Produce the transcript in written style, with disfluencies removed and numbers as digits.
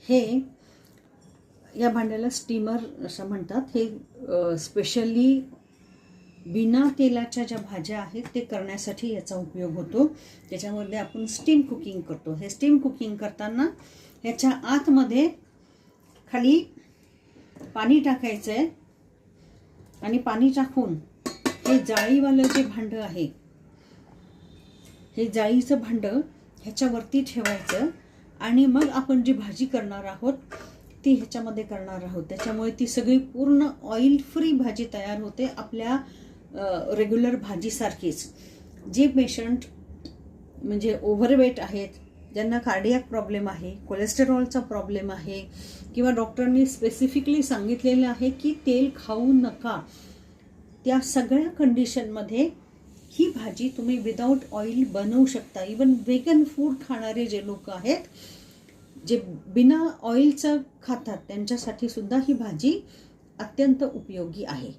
हे या भांड्याला स्टीमर असं म्हणतात। हे स्पेशली बिना तेलाच्या ज्या भाज्या आहेत ते करण्यासाठी याचा उपयोग होतो। त्याच्यामध्ये आपण स्टीम कुकिंग करतो। हे स्टीम कुकिंग करताना ह्याच्या आतमध्ये खाली पाणी टाकायचं आहे आणि पाणी टाकून हे जाळीवालं जे भांडं आहे, हे जाळीचं भांडं ह्याच्यावरती ठेवायचं आणि मग आपण जी भाजी करणार आहोत ती ह्याच्यामध्ये करणार आहोत। त्याच्यामुळे ती सगळी पूर्ण ऑइल फ्री भाजी तयार होते, आपल्या रेग्युलर भाजीसारखीच। जे पेशंट म्हणजे ओव्हरवेट आहेत, ज्यांना कार्डियाक प्रॉब्लेम आहे, कोलेस्टेरॉलचा प्रॉब्लेम आहे किंवा डॉक्टरांनी स्पेसिफिकली सांगितलेलं आहे की तेल खाऊ नका, त्या सगळ्या कंडिशनमध्ये ही भाजी तुम्ही विदाऊट ऑइल बनवू शकता। इवन वेगन फूड खाणारे जे लोक आहेत, जे बिना ऑइलचं खातात, त्यांच्यासाठी सुद्धा ही भाजी अत्यंत उपयोगी आहे।